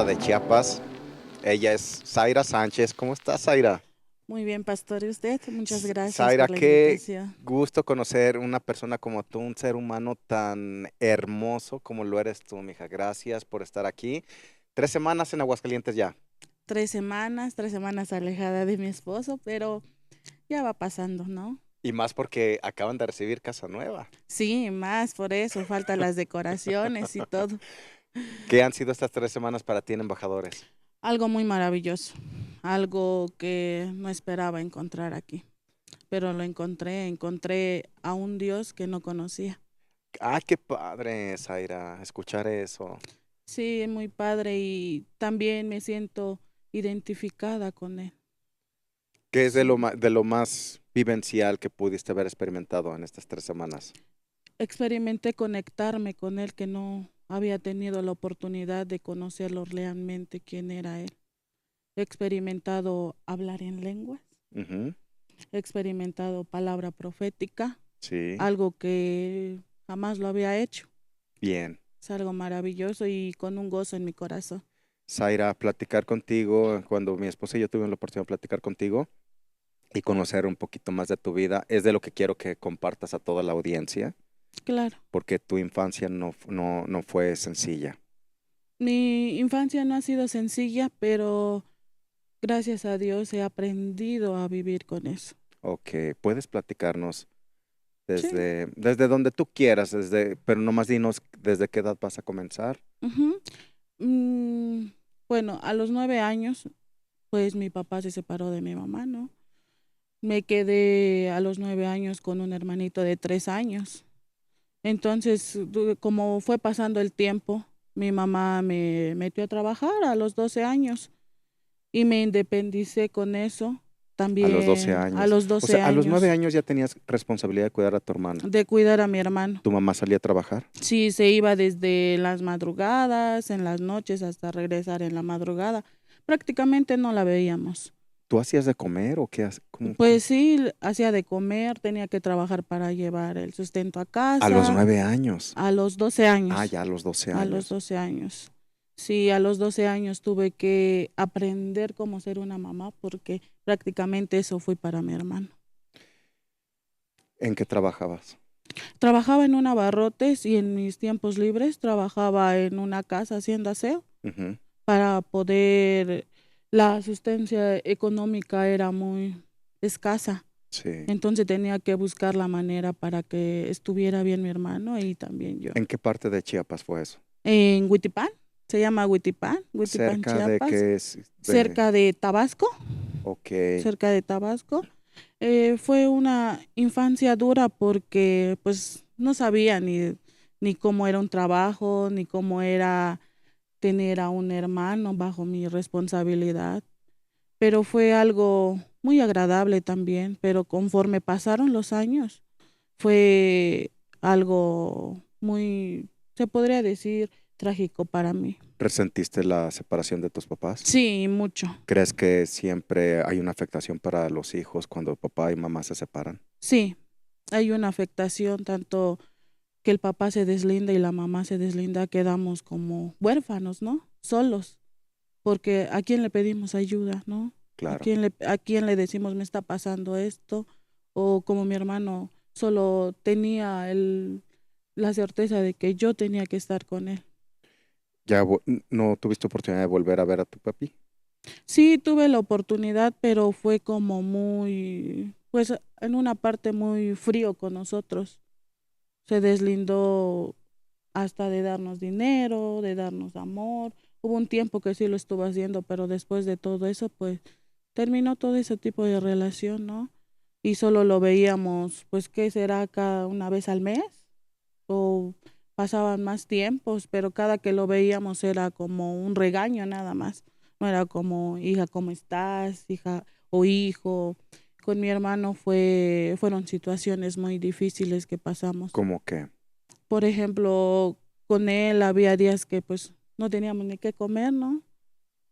invitada de Chiapas. Ella es Zaira Sánchez. ¿Cómo estás, Zaira? Muy bien, pastor, ¿y usted? Muchas gracias Zaira, por la qué invitación. gusto conocer una persona como tú, un ser humano tan hermoso como lo eres tú, mija. Gracias por estar aquí. 3 semanas en Aguascalientes ya. 3 semanas alejada de mi esposo, pero ya va pasando, ¿no? Y más porque acaban de recibir casa nueva. Sí, más por eso, faltan las decoraciones y todo. ¿Qué han sido estas 3 semanas para ti en Embajadores? Algo muy maravilloso, algo que no esperaba encontrar aquí, pero lo encontré a un Dios que no conocía. Ah, qué padre, Zaira, escuchar eso. Sí, muy padre y también me siento identificada con él. ¿Qué es de lo Sí. de lo más vivencial que pudiste haber experimentado en estas 3 semanas? Experimenté conectarme con él que no había tenido la oportunidad de conocerlo realmente quién era él. He experimentado hablar en lenguas, Ujú. he experimentado palabra profética, Sí, algo que jamás lo había hecho. bien. Es algo maravilloso y con un gozo en mi corazón. Zaira, platicar contigo, cuando mi esposa y yo tuvimos la oportunidad de platicar contigo y conocer un poquito más de tu vida, es de lo que quiero que compartas a toda la audiencia, Claro, porque tu infancia no fue sencilla. mi infancia no ha sido sencilla, pero gracias a Dios he aprendido a vivir con eso. Ok, puedes platicarnos Sí. desde donde tú quieras, pero nomás dinos desde qué edad vas a comenzar. Ujú. Mm, bueno, a los 9 años pues mi papá se separó de mi mamá, ¿no? Me quedé a los 9 años con un hermanito de 3 años. Entonces, como fue pasando el tiempo, mi mamá me metió a trabajar a los 12 años y me independicé con eso A los 12 también a años. los O sea, 12 a los nueve años años ya tenías responsabilidad de cuidar a tu hermano. de cuidar a mi hermano. ¿Tu mamá salía a trabajar? Sí, se iba desde las madrugadas, en las noches, hasta regresar en la madrugada. Prácticamente no la veíamos. ¿Tú hacías de comer o qué haces? Pues sí, hacía de comer, tenía que trabajar para llevar el sustento a A los casa 9 años. a los 12 Ah, años, ya a los 12 a los años. 12 años. Sí, a los 12 años tuve que aprender cómo ser una mamá porque prácticamente eso fue para mi hermano. ¿En qué trabajabas? Trabajaba en un abarrotes y en mis tiempos libres trabajaba en una casa haciendo aseo Ujú. para poder, la asistencia económica era muy escasa. Sí. Entonces tenía que buscar la manera para que estuviera bien mi hermano y también yo. ¿En qué parte de Chiapas fue eso? En Huitipán, se llama Huitipán, Cerca de Chiapas, qué es de... cerca de Tabasco, Ok, cerca de Tabasco. Fue una infancia dura porque pues no sabía ni cómo era un trabajo, ni cómo era tener a un hermano bajo mi responsabilidad, pero fue algo muy agradable también, pero conforme pasaron los años, fue algo muy, se podría decir, trágico para mí. ¿resentiste la separación de tus papás? Sí, mucho. ¿Crees que siempre hay una afectación para los hijos cuando papá y mamá se separan? Sí, hay una afectación tanto que el papá se deslinda y la mamá se deslinda, quedamos como huérfanos, ¿no? Solos, porque ¿a quién le pedimos ayuda, no? Claro. A quién le decimos me está pasando esto? O como mi hermano solo tenía la certeza de que yo tenía que estar con él. ¿Ya no tuviste oportunidad de volver a ver a tu papi? Sí, tuve la oportunidad, pero fue como muy, pues en una parte muy frío con nosotros. Se deslindó hasta de darnos dinero, de darnos amor. Hubo un tiempo que sí lo estuvo haciendo, pero después de todo eso, pues terminó todo ese tipo de relación, ¿no? Y solo lo veíamos, pues, ¿qué será? Cada una vez al mes o pasaban más tiempos, pero cada que lo veíamos era como un regaño nada más. No era como, hija, ¿cómo estás? Hija o hijo. Con mi hermano fueron situaciones muy difíciles que pasamos. ¿Cómo que? Por ejemplo, con él había días que pues no teníamos ni qué comer, ¿no?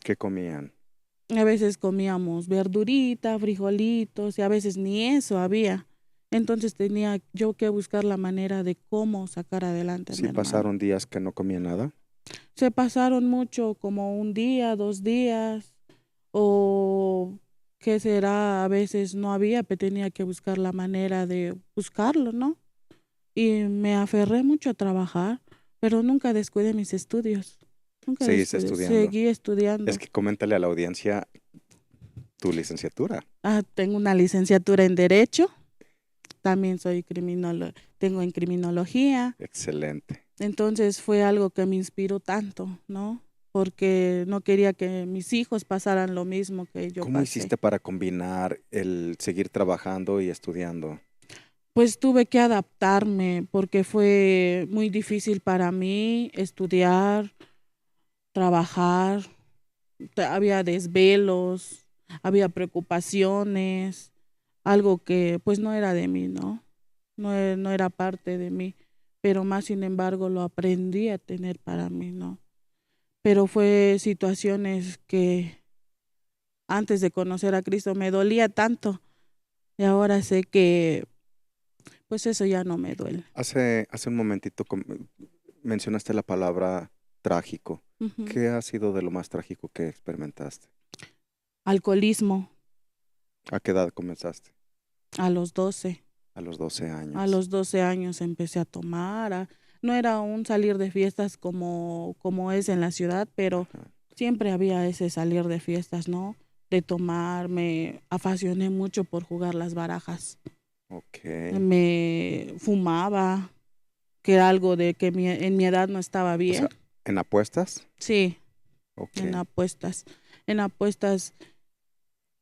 ¿Qué comían? A veces comíamos verdurita, frijolitos y a veces ni eso había. Entonces tenía yo que buscar la manera de cómo sacar adelante a mi ¿Sí hermano. pasaron días que no comía nada? Se pasaron mucho, como un día, 2 días, o qué será, a veces no había, pero tenía que buscar la manera de buscarlo, ¿no? Y me aferré mucho a trabajar, pero nunca descuidé mis estudios, nunca Seguís descuidé, estudiando. seguí Es estudiando. que coméntale a la audiencia tu licenciatura. Tengo una licenciatura en Derecho, también tengo en Criminología. Excelente. Entonces fue algo que me inspiró tanto, ¿no? Porque no quería que mis hijos pasaran lo mismo que yo ¿Cómo pasé. hiciste para combinar el seguir trabajando y estudiando? Pues tuve que adaptarme porque fue muy difícil para mí estudiar, trabajar, había desvelos, había preocupaciones, algo que pues no era de mí, ¿no? No era parte de mí, pero más sin embargo lo aprendí a tener para mí, ¿no? Pero fue situaciones que antes de conocer a Cristo me dolía tanto y ahora sé que pues eso ya no me duele. Hace un momentito mencionaste la palabra trágico. Ujú. ¿Qué ha sido de lo más trágico que experimentaste? Alcoholismo ¿A qué edad comenzaste? a los 12. A los 12 A años. los 12 años empecé a tomar. No era un salir de fiestas como es en la ciudad, pero Ajá. siempre había ese salir de fiestas, ¿no? De tomar. Me apasioné mucho por jugar las barajas. Ok. Me fumaba, que era algo de que en mi edad no estaba O sea, bien. ¿en apuestas? Sí, Ok. en apuestas. En apuestas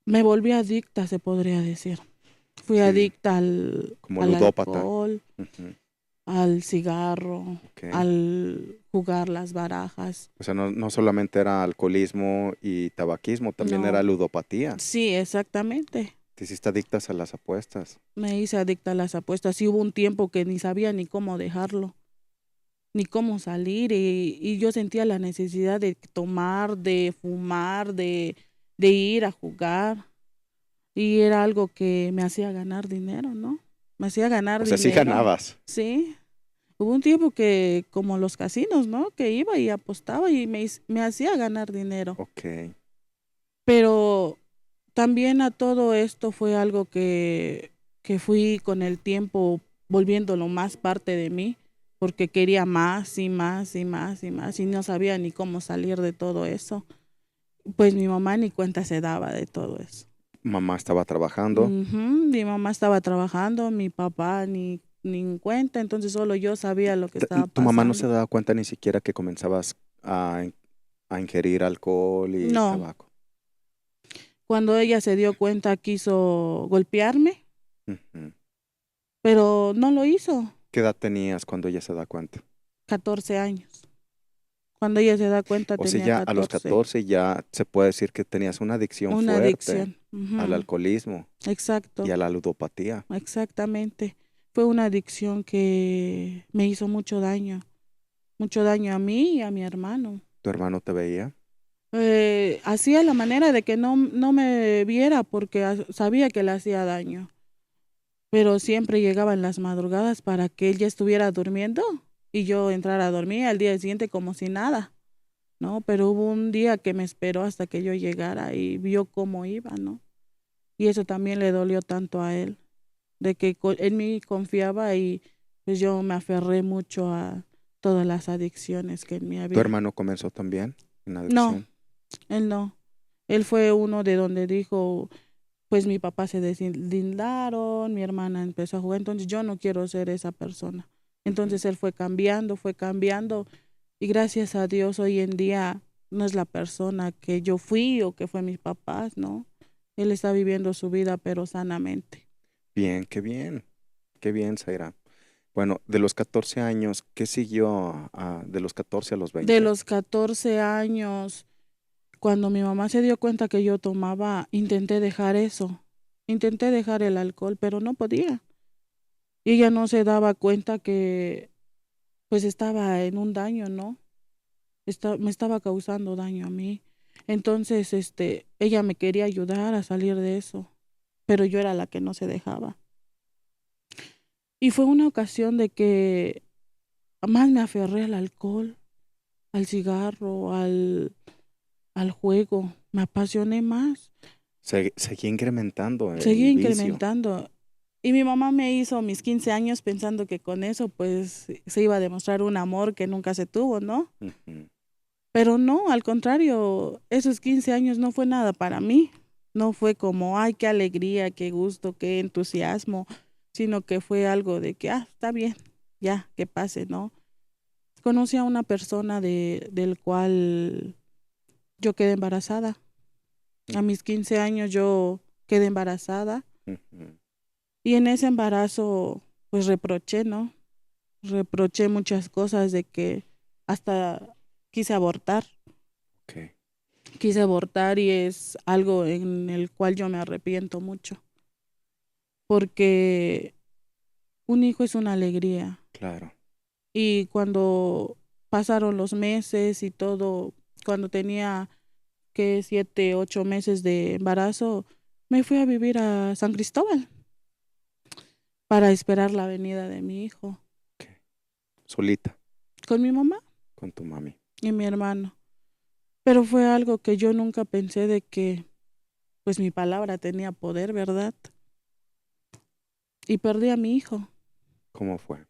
me volví adicta, se podría decir. Fui Sí, adicta como al ludópata. alcohol, Ujú. al cigarro, Ok. al jugar las barajas. O sea, no solamente era alcoholismo y tabaquismo, también era No, ludopatía. sí, exactamente. Te hiciste adictas a las apuestas. Me hice adicta a las apuestas y hubo un tiempo que ni sabía ni cómo dejarlo, ni cómo salir y yo sentía la necesidad de tomar, de fumar, de ir a jugar y era algo que me hacía ganar dinero, ¿no? Me hacía ganar O sea, sí dinero, ganabas. sí. Hubo un tiempo que, como los casinos, ¿no? Que iba y apostaba y me hacía ganar dinero. Ok. Pero también a todo esto fue algo que fui con el tiempo volviéndolo más parte de mí, porque quería más y más y más y más y no sabía ni cómo salir de todo eso. Pues mi mamá ni cuenta se daba de todo eso. Mamá estaba trabajando. Ujú. Mi mamá estaba trabajando, mi papá ni en cuenta, entonces solo yo sabía lo que estaba ¿Tu mamá no se pasando. daba cuenta ni siquiera que comenzabas a ingerir alcohol y No, tabaco? cuando ella se dio cuenta quiso golpearme, Ujú. pero no lo hizo. ¿Qué edad tenías cuando ella se da cuenta? 14 años. Cuando ella se da cuenta O sea, tenía ya a los 14. 14 ya se puede decir que tenías una adicción Una fuerte adicción. al Ujú. alcoholismo y Exacto, a la ludopatía. exactamente. Fue una adicción que me hizo mucho daño a mí y a mi hermano. ¿Tu hermano te veía? Hacía la manera de que no me viera porque sabía que le hacía daño, pero siempre llegaba en las madrugadas para que él ya estuviera durmiendo y yo entrara a dormir al día siguiente como si nada, ¿no? Pero hubo un día que me esperó hasta que yo llegara y vio cómo iba, ¿no? Y eso también le dolió tanto a él, de que en mí confiaba y pues yo me aferré mucho a todas las adicciones que en mí ¿Tu había. hermano comenzó también en No, adicción? él no. Él fue uno de donde dijo, pues mi papá se deslindaron, mi hermana empezó a jugar, entonces yo no quiero ser esa persona. Ujú. Entonces él fue cambiando y gracias a Dios hoy en día no es la persona que yo fui o que fue mis papás, ¿no? Él está viviendo su vida pero sanamente. Bien, qué bien, Zaira. Bueno, de los 14 años, ¿qué siguió de los 14 a los De 20? los 14 años, cuando mi mamá se dio cuenta que yo tomaba, intenté dejar eso. Intenté dejar el alcohol, pero no podía. Y ella no se daba cuenta que pues estaba en un daño, ¿no? Me estaba causando daño a mí. Entonces, ella me quería ayudar a salir de eso, pero yo era la que no se dejaba. Y fue una ocasión de que más me aferré al alcohol, al cigarro, al juego. Me apasioné más. Seguía incrementando Seguía el vicio. incrementando. Y mi mamá me hizo mis 15 años pensando que con eso pues se iba a demostrar un amor que nunca se tuvo, ¿no? Ujú. Pero no, al contrario, esos 15 años no fue nada para mí. No fue como, ay, qué alegría, qué gusto, qué entusiasmo, sino que fue algo de que, está bien, ya, que pase, ¿no? Conocí a una persona del cual yo quedé embarazada. A mis 15 años yo quedé embarazada Ujú. y en ese embarazo pues reproché, ¿no? Reproché muchas cosas de que hasta quise abortar. Ok. Quise abortar y es algo en el cual yo me arrepiento mucho, porque un hijo es una alegría Claro. y cuando pasaron los meses y todo, cuando tenía que 7, 8 meses de embarazo, me fui a vivir a San Cristóbal para esperar la venida de mi hijo, Ok. Solita, con mi mamá con tu mami. y mi hermano. Pero fue algo que yo nunca pensé de que, pues mi palabra tenía poder, ¿verdad? Y perdí a mi hijo. ¿Cómo fue?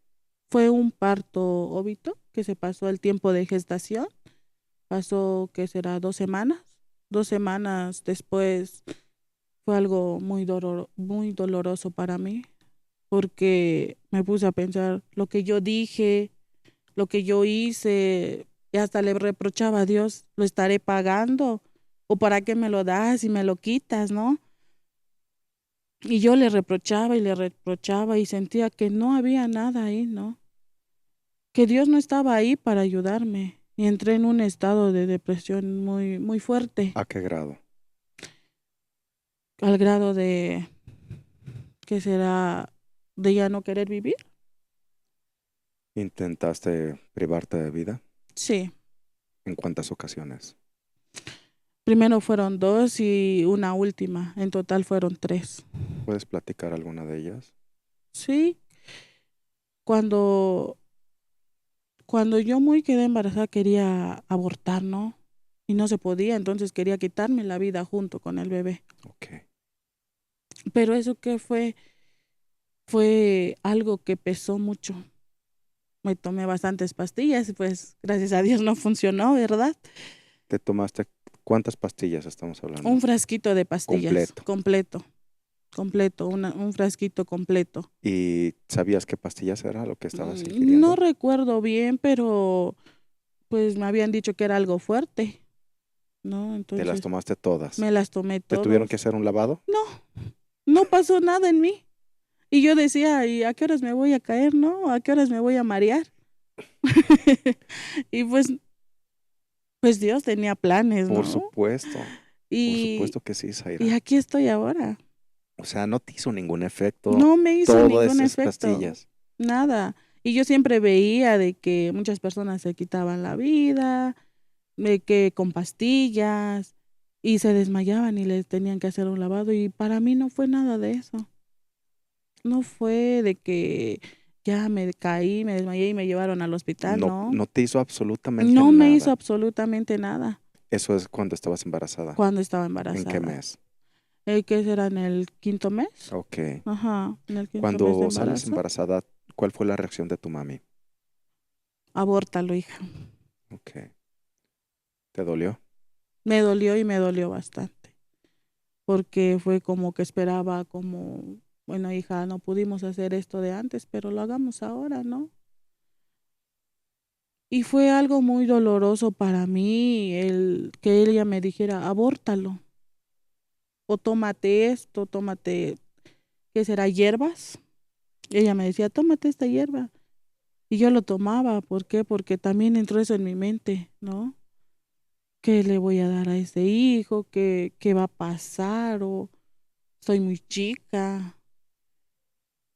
Fue un parto óbito que se pasó el tiempo de gestación, pasó que será 2 semanas. 2 semanas después fue algo muy doloroso para mí, porque me puse a pensar lo que yo dije, lo que yo hice, y hasta le reprochaba a Dios, ¿lo estaré pagando? ¿O para qué me lo das y me lo quitas, no? Y yo le reprochaba y sentía que no había nada ahí, ¿no? Que Dios no estaba ahí para ayudarme. Y entré en un estado de depresión muy, muy fuerte, ¿A qué grado? al grado de, ¿qué será? De ya no querer vivir. ¿Intentaste privarte de vida? Sí, ¿En cuántas ocasiones? primero fueron dos y una última, en total fueron tres. ¿Puedes platicar alguna de ellas? Sí, cuando, cuando yo muy quedé embarazada quería abortar, ¿no? Y no se podía, entonces quería quitarme la vida junto con el bebé. Ok. Pero eso que fue algo que pesó mucho. Me tomé bastantes pastillas y pues gracias a Dios no funcionó, ¿verdad? ¿Te tomaste cuántas pastillas estamos Un hablando? frasquito de pastillas, Completo. completo, completo, un frasquito completo. ¿Y sabías qué pastillas era lo que estabas ingiriendo? No recuerdo bien, pero pues me habían dicho que era algo fuerte, ¿no? ¿Te las Entonces tomaste todas? me las tomé ¿Te tuvieron que todos. hacer un lavado? No, no pasó nada en mí. Y yo decía, ¿y a qué horas me voy a caer, no? ¿A qué horas me voy a marear? Y pues Dios tenía planes, Por ¿no? supuesto. Por Y, supuesto que sí, y Zaira. aquí estoy ahora. O sea, no te hizo ningún efecto No me hizo todas ningún esas efecto, pastillas. nada. Y yo siempre veía de que muchas personas se quitaban la vida, de que con pastillas, y se desmayaban y les tenían que hacer un lavado. Y para mí no fue nada de eso. No fue de que ya me caí, me desmayé y me llevaron al hospital, No, no. no te hizo absolutamente No me hizo nada. absolutamente nada Eso es cuando estabas embarazada. cuando estaba ¿En qué embarazada. mes? ¿Qué será en el quinto mes? Ok. Ajá, en el quinto mes de Cuando sales embarazo. embarazada, ¿cuál fue la reacción de tu mami? Abórtalo, hija. Ok. ¿Te dolió? Me dolió y me dolió bastante, porque fue como que esperaba como, bueno, hija, no pudimos hacer esto de antes, pero lo hagamos ahora, ¿no? Y fue algo muy doloroso para mí el que ella me dijera, abórtalo, o tómate esto, tómate, ¿qué será? Hierbas. Ella me decía, tómate esta hierba. Y yo lo tomaba, ¿por qué? Porque también entró eso en mi mente, ¿no? ¿Qué le voy a dar a ese hijo? ¿Qué va a pasar? O soy muy chica.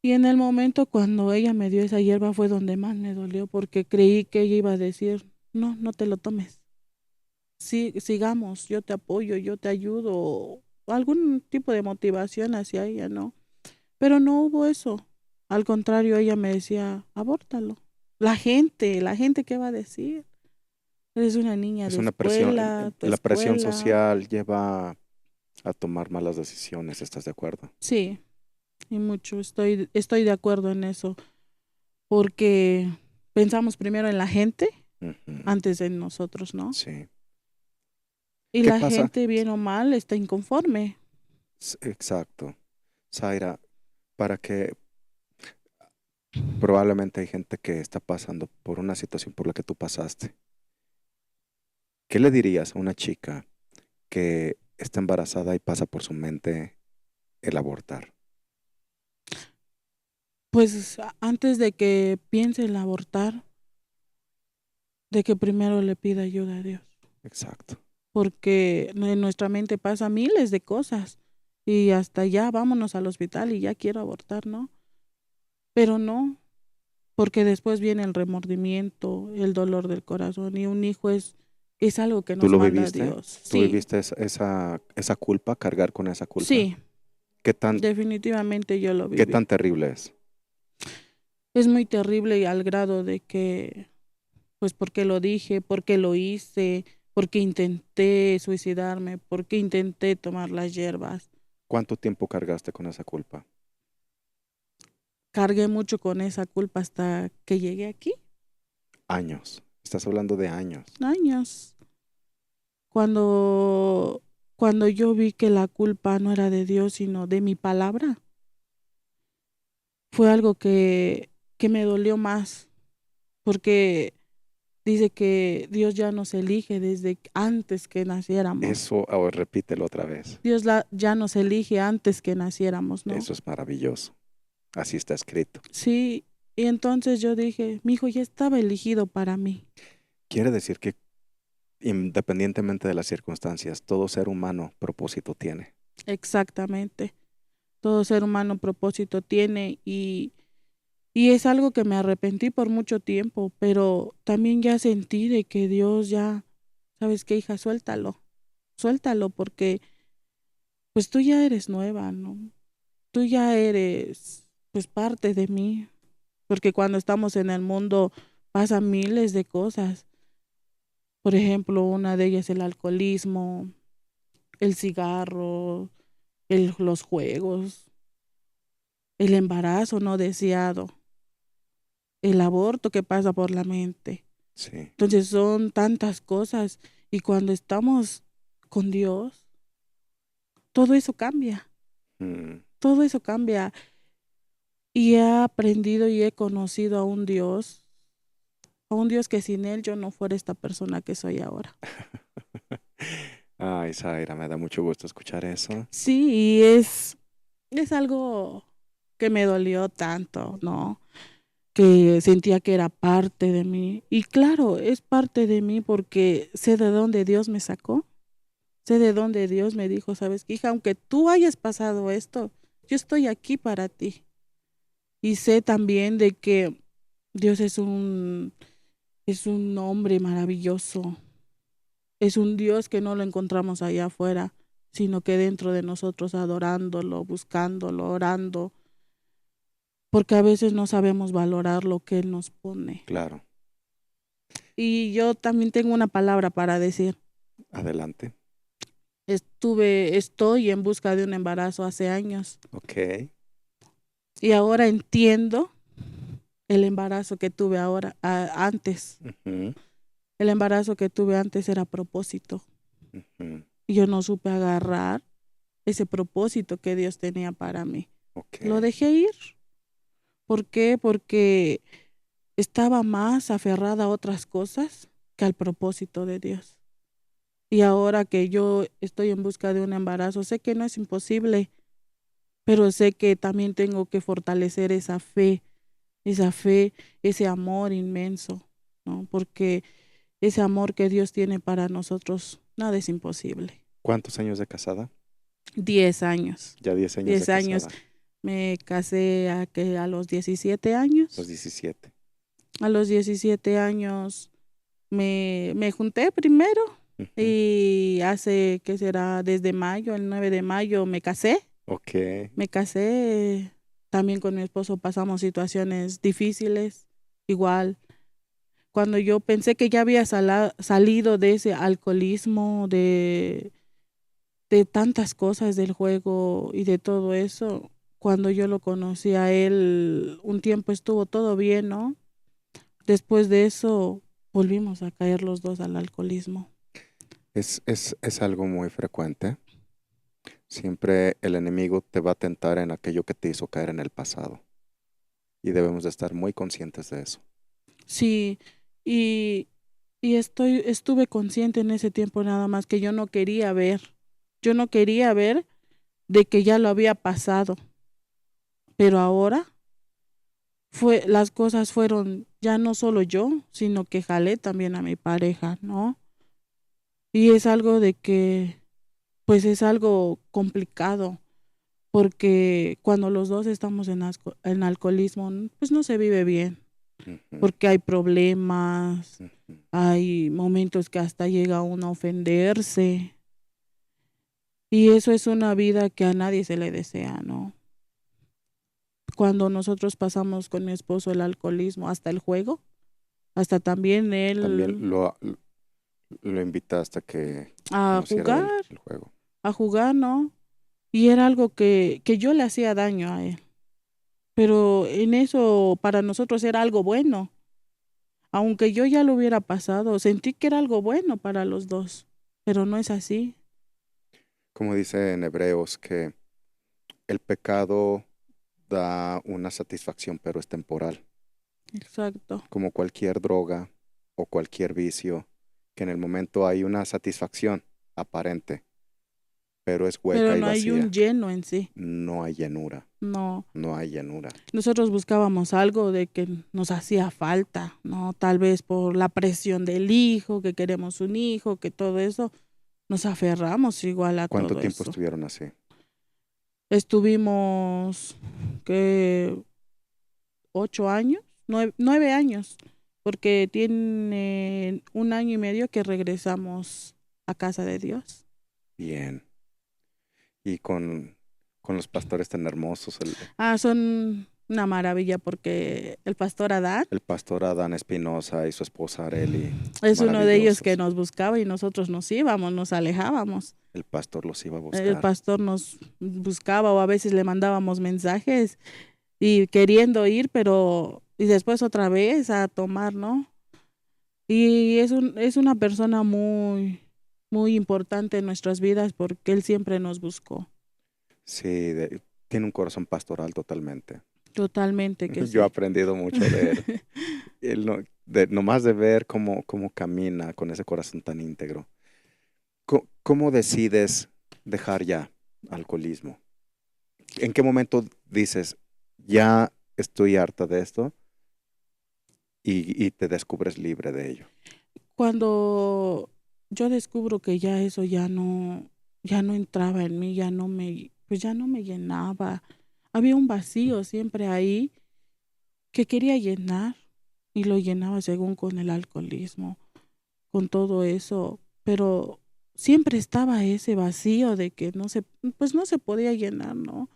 Y en el momento cuando ella me dio esa hierba fue donde más me dolió porque creí que ella iba a decir, no, no te lo tomes. Sí, sigamos, yo te apoyo, yo te ayudo, o algún tipo de motivación hacia ella, ¿no? Pero no hubo eso. Al contrario, ella me decía, abórtalo. La gente, ¿qué va a decir? Eres una niña Es de una presión, escuela, tu la presión escuela. social lleva a tomar malas decisiones, ¿estás de acuerdo? Sí, y mucho. Estoy de acuerdo en eso, porque pensamos primero en la gente Ujú. antes de nosotros, ¿no? Sí. Y ¿Qué la pasa? gente, bien o mal, está inconforme. Exacto. Zaira, para que probablemente hay gente que está pasando por una situación por la que tú pasaste. ¿Qué le dirías a una chica que está embarazada y pasa por su mente el abortar? Pues antes de que piense en abortar, de que primero le pida ayuda a Dios, Exacto. porque en nuestra mente pasa miles de cosas y hasta ya vámonos al hospital y ya quiero abortar, ¿no? Pero no, porque después viene el remordimiento, el dolor del corazón y un hijo es algo que ¿Tú nos lo manda viviste? Dios. ¿Tú Sí, viviste esa culpa, cargar con esa culpa? sí, ¿Qué tan, definitivamente yo lo qué viví. tan terrible es? Es muy terrible y al grado de que, pues, porque lo dije, porque lo hice, porque intenté suicidarme, porque intenté tomar las hierbas. ¿Cuánto tiempo cargaste con esa culpa? Cargué mucho con esa culpa hasta que llegué aquí, Años. Estás hablando de años. años. Cuando, cuando yo vi que la culpa no era de Dios, sino de mi palabra, fue algo que me dolió más, porque dice que Dios ya nos elige desde antes que naciéramos. Eso, ahora repítelo otra vez. Ya nos elige antes que naciéramos, ¿no? Eso es maravilloso. Así está escrito. Sí, y entonces yo dije, mi hijo ya estaba elegido para mí. Quiere decir que independientemente de las circunstancias, todo ser humano propósito tiene. Exactamente. Todo ser humano propósito tiene y es algo que me arrepentí por mucho tiempo, pero también ya sentí de que Dios ya, ¿sabes qué, hija? Suéltalo, suéltalo porque pues tú ya eres nueva, ¿no? Tú ya eres pues parte de mí, porque cuando estamos en el mundo pasan miles de cosas. Por ejemplo, una de ellas el alcoholismo, el cigarro, los juegos, el embarazo no deseado, el aborto que pasa por la mente. Sí. Entonces son tantas cosas y cuando estamos con Dios, todo eso cambia, Mm. todo eso cambia. Y he aprendido y he conocido a un Dios que sin Él yo no fuera esta persona que soy ahora. Ay, Zaira, me da mucho gusto escuchar eso. Sí, y es algo que me dolió tanto, ¿no? Que sentía que era parte de mí. Y claro, es parte de mí porque sé de dónde Dios me sacó, sé de dónde Dios me dijo, sabes qué, hija, aunque tú hayas pasado esto, yo estoy aquí para ti. Y sé también de que Dios es un hombre maravilloso, es un Dios que no lo encontramos allá afuera, sino que dentro de nosotros adorándolo, buscándolo, orando, porque a veces no sabemos valorar lo que Él nos pone. Claro. Y yo también tengo una palabra para decir. Adelante. Estoy en busca de un embarazo hace años Ok. y ahora entiendo el embarazo que tuve antes. Ujú, El embarazo que tuve antes era a propósito ujú. y yo no supe agarrar ese propósito que Dios tenía para mí. Ok. Lo dejé ir. ¿Por qué? Porque estaba más aferrada a otras cosas que al propósito de Dios. Y ahora que yo estoy en busca de un embarazo, sé que no es imposible, pero sé que también tengo que fortalecer esa fe, ese amor inmenso, ¿no? Porque ese amor que Dios tiene para nosotros, nada es imposible. ¿Cuántos años de casada? 10 años, Ya 10 años de 10 años. casada. Me casé a los 17 años. Los 17. A los 17 años me junté primero Ujú. y hace, ¿qué será? Desde mayo, el 9 de mayo me casé. Ok. Me casé, también con mi esposo pasamos situaciones difíciles, igual, Cuando yo pensé que ya había salido de ese alcoholismo, de tantas cosas del juego y de todo eso, cuando yo lo conocí a él, un tiempo estuvo todo bien, ¿no? Después de eso, volvimos a caer los dos al alcoholismo. Es algo muy frecuente. Siempre el enemigo te va a tentar en aquello que te hizo caer en el pasado. Y debemos de estar muy conscientes de eso. Sí, y, estuve consciente en ese tiempo nada más que yo no quería ver de que ya lo había pasado, pero ahora las cosas fueron ya no solo yo, sino que jalé también a mi pareja, ¿no? Y es algo de que, pues es algo complicado, porque cuando los dos estamos en alcoholismo, pues no se vive bien, Ujú, porque hay problemas, ujú. hay momentos que hasta llega uno a ofenderse, y eso es una vida que a nadie se le desea, ¿no? Cuando nosotros pasamos con mi esposo el alcoholismo, hasta el juego, hasta también También él lo invitaste a que a conociera jugar, el juego. ¿no? Y era algo que yo le hacía daño a él, pero en eso para nosotros era algo bueno. Aunque yo ya lo hubiera pasado, sentí que era algo bueno para los dos, pero no es así. Como dice en Hebreos, que el pecado da una satisfacción, pero es temporal. Exacto. Como cualquier droga o cualquier vicio, que en el momento hay una satisfacción aparente, pero es Pero hueca y no hay un vacía. lleno en sí. No hay llenura, No. no hay llenura. Nosotros buscábamos algo de que nos hacía falta, ¿no? Tal vez por la presión del hijo, que queremos un hijo, que todo eso, nos aferramos igual a ¿Cuánto todo tiempo eso. estuvieron así? Estuvimos, que 8 años, 9 años, porque tiene 1 año y medio que regresamos a casa de Dios. Bien. Y con los pastores tan hermosos, Son una maravilla porque el pastor Adán el pastor Adán Espinosa y su esposa Areli, es uno de ellos que maravillosos. nos buscaba y nosotros nos íbamos, nos alejábamos. El pastor los iba a El buscar. pastor nos buscaba o a veces le mandábamos mensajes y queriendo ir, pero y después otra vez a tomar, ¿no? Y es una persona muy, muy importante en nuestras vidas porque él siempre nos buscó. Sí, tiene un corazón pastoral totalmente. Totalmente que Yo he sí. aprendido mucho de él. Él nomás de ver cómo camina con ese corazón tan íntegro. ¿Cómo decides dejar ya alcoholismo? ¿En qué momento dices, ya estoy harta de esto y te descubres libre de ello? Cuando yo descubro que ya eso ya no entraba en mí, pues ya no me llenaba. Había un vacío siempre ahí que quería llenar y lo llenaba según con el alcoholismo, con todo eso, pero siempre estaba ese vacío de que pues no se podía llenar, ¿no?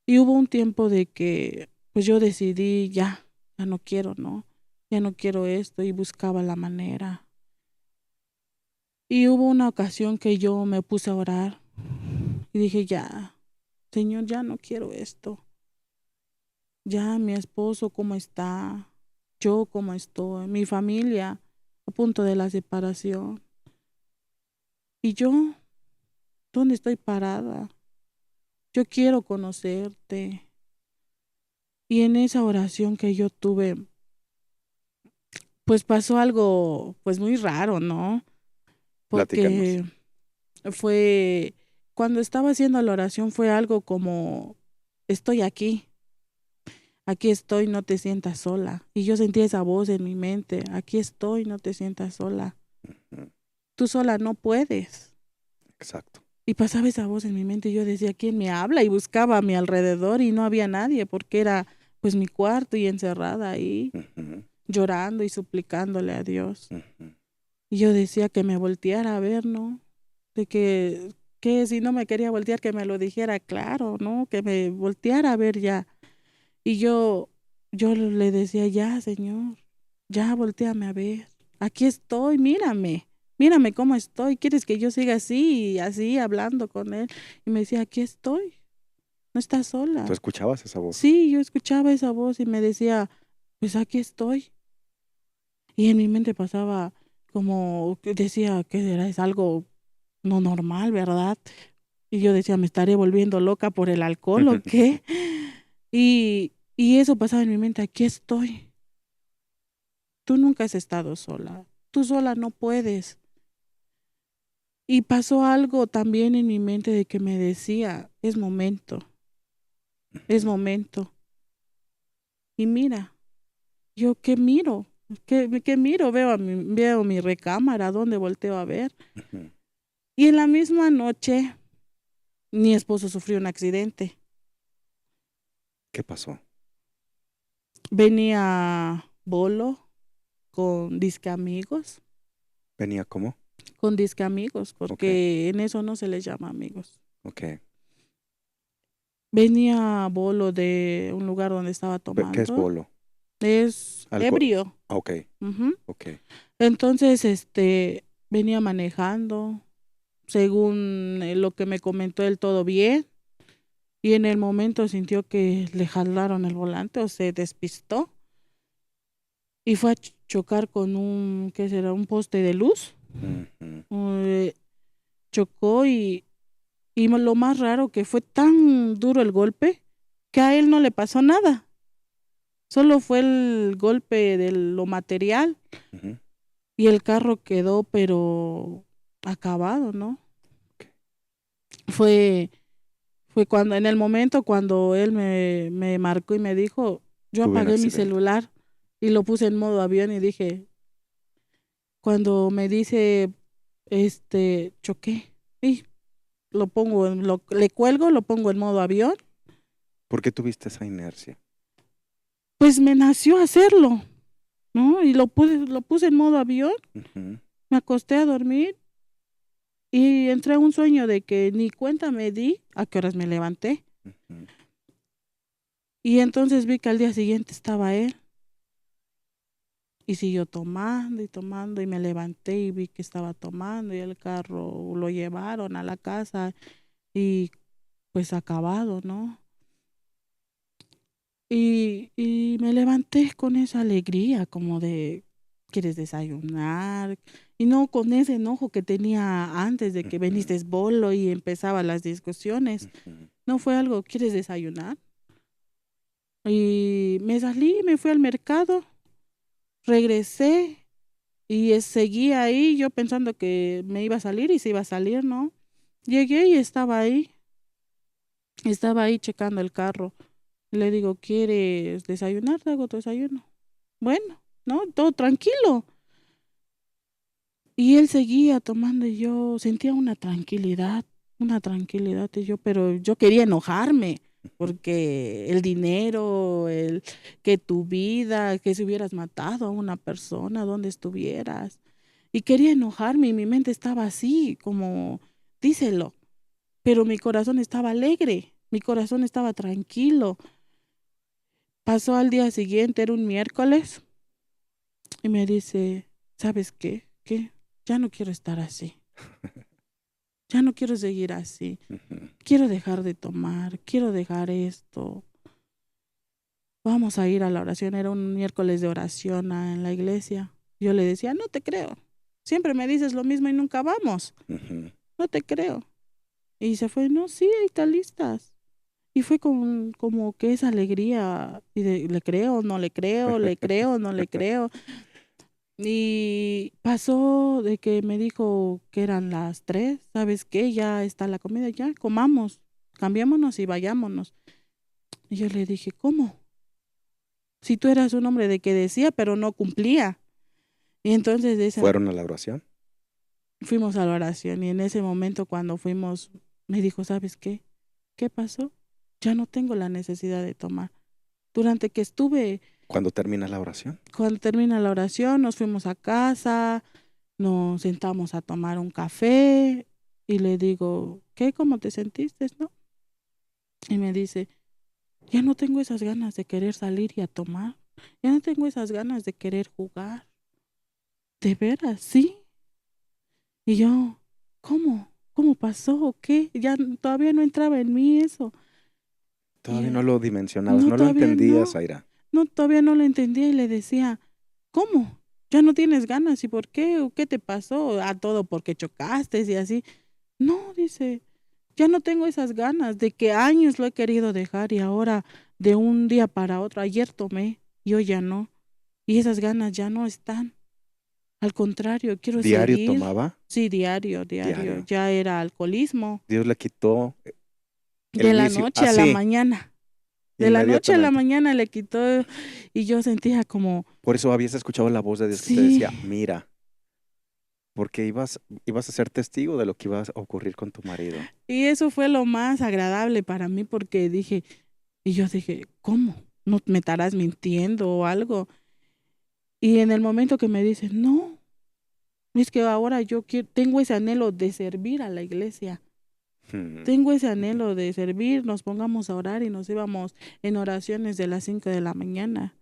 Y hubo un tiempo de que pues yo decidí ya no quiero, ¿no? Ya no quiero esto y buscaba la manera. Y hubo una ocasión que yo me puse a orar y dije, ya, Señor, ya no quiero esto. Ya mi esposo cómo está, yo cómo estoy, mi familia a punto de la separación. Y yo, ¿dónde estoy parada? Yo quiero conocerte. Y en esa oración que yo tuve, pues pasó algo pues muy raro, ¿no? Platícanos. Porque fue, cuando estaba haciendo la oración fue algo como, estoy aquí estoy, no te sientas sola. Y yo sentí esa voz en mi mente, aquí estoy, no te sientas sola. Ujú, Tú sola no puedes. exacto. Y pasaba esa voz en mi mente y yo decía, ¿quién me habla? Y buscaba a mi alrededor y no había nadie porque era pues mi cuarto y encerrada ahí, Ujú, llorando y suplicándole a Dios. ujú. Y yo decía que me volteara a ver, ¿no? De que si no me quería voltear, que me lo dijera claro, ¿no? Que me volteara a ver ya. Y yo le decía, ya, Señor. ya volteame a ver, aquí estoy, mírame cómo estoy, ¿quieres que yo siga así, así, hablando con él? Y me decía, aquí estoy, no estás ¿Tú sola. escuchabas esa voz? Sí, yo escuchaba esa voz y me decía, pues aquí estoy. Y en mi mente pasaba como que decía, ¿qué será? Es algo no normal, ¿verdad? Y yo decía, ¿me estaré volviendo loca por el alcohol o qué? Y eso pasaba en mi mente, aquí estoy. Tú nunca has estado sola. Tú sola no puedes. Y pasó algo también en mi mente de que me decía, es momento. Y mira, yo qué miro, qué miro, veo mi recámara, ¿dónde volteo a ver? Ujú. Y en la misma noche, mi esposo sufrió un accidente. ¿Qué pasó? Venía bolo con disque amigos, ¿Venía cómo? Ok, porque en eso no se les llama amigos. ok. Venía bolo de un lugar donde estaba ¿Qué es tomando. bolo? Es Algo. ebrio. Ok, Ujú. ok. Entonces, venía manejando, según lo que me comentó él, todo bien. Y en el momento sintió que le jalaron el volante o se despistó y fue a chocar con un, ¿qué será? Un poste de luz. Ujú. Eh, Chocó y lo más raro que fue tan duro el golpe que a él no le pasó nada. Solo fue el golpe de lo material Ujú. y el carro quedó pero acabado, ¿no? Ok. Fue, fue cuando, en el momento cuando él me marcó y me dijo, yo Tuve un apagué mi accidente. celular y lo puse en modo avión y dije, cuando me dice, choqué y lo pongo, le cuelgo, lo pongo en modo avión, ¿Por qué tuviste esa inercia? pues me nació hacerlo, ¿no? Y lo puse en modo avión, Ujú, me acosté a dormir y entré a un sueño de que ni cuenta me di a qué horas me levanté. ujú. Y entonces vi que al día siguiente estaba él y siguió tomando y tomando y me levanté y vi que estaba tomando y el carro lo llevaron a la casa y pues acabado, ¿no? Y me levanté con esa alegría como de, ¿quieres desayunar? Y no con ese enojo que tenía antes de que Ujú, veniste bolo y empezaban las discusiones. ujú. No fue algo, ¿quieres desayunar? Y me salí, me fui al mercado, regresé y seguí ahí yo pensando que me iba a salir y se iba a salir, ¿no? Llegué y estaba ahí checando el carro. Le digo, ¿quieres desayunar? Te hago tu desayuno. Bueno, ¿no? Todo tranquilo. Y él seguía tomando y yo sentía una tranquilidad y yo, pero yo quería enojarme porque el dinero, el que tu vida, que si hubieras matado a una persona, donde estuvieras. Y quería enojarme y mi mente estaba así, como, díselo, pero mi corazón estaba alegre, mi corazón estaba tranquilo. Pasó al día siguiente, era un miércoles, y me dice, ¿sabes qué? ¿Qué? Ya no quiero estar así. Ya no quiero seguir así. Ujú. Quiero dejar de tomar, quiero dejar esto. Vamos a ir a la oración. Era un miércoles de oración en la iglesia. Yo le decía, no te creo. Siempre me dices lo mismo y nunca vamos. Ujú. No te creo. Y se fue, no, sí, ahí está listas. Y fue como que esa alegría, y le creo, no le creo, le creo, no le creo. Y pasó de que me dijo que eran las 3, ¿sabes qué? Ya está la comida, ya, comamos, cambiémonos y vayámonos. Y yo le dije, ¿cómo? Si tú eras un hombre de que decía, pero no cumplía. Y entonces ¿Fueron a la oración? fuimos a la oración y en ese momento cuando fuimos, me dijo, ¿sabes qué? ¿Qué pasó? Ya no tengo la necesidad de tomar. Durante que estuve, ¿Cuándo termina la oración? cuando termina la oración, nos fuimos a casa, nos sentamos a tomar un café y le digo, ¿qué? ¿Cómo te sentiste? ¿No? Y me dice, ya no tengo esas ganas de querer salir y a tomar. Ya no tengo esas ganas de querer jugar. ¿De veras? Sí. Y yo, ¿cómo? ¿Cómo pasó? ¿O qué? Ya todavía no entraba en mí eso. Y Todavía no lo dimensionabas, no, no lo todavía entendías, no. Aira. No, todavía no lo entendía y le decía, ¿cómo? ¿Ya no tienes ganas? ¿Y por qué? ¿O qué te pasó? A todo porque chocaste y así. No, dice, ya no tengo esas ganas de que años lo he querido dejar y ahora de un día para otro, ayer tomé y hoy ya no. Y esas ganas ya no están. Al contrario, quiero ¿Diario seguir. tomaba? Sí, diario, diario. Diario. Ya era alcoholismo. Dios le quitó el De la vicio. noche a la Así, mañana. De la noche a la inmediatamente. mañana le quitó y yo sentía como, Por eso habías escuchado la voz de Dios que te sí. decía, mira, porque ibas a ser testigo de lo que iba a ocurrir con tu marido. Y eso fue lo más agradable para mí porque dije, y yo dije, ¿cómo? ¿No me estarás mintiendo o algo? Y en el momento que me dice, no, es que ahora yo tengo ese anhelo de servir a la iglesia. Hmm. Tengo ese anhelo de servir, nos pongamos a orar y nos íbamos en oraciones de las 5 de la mañana.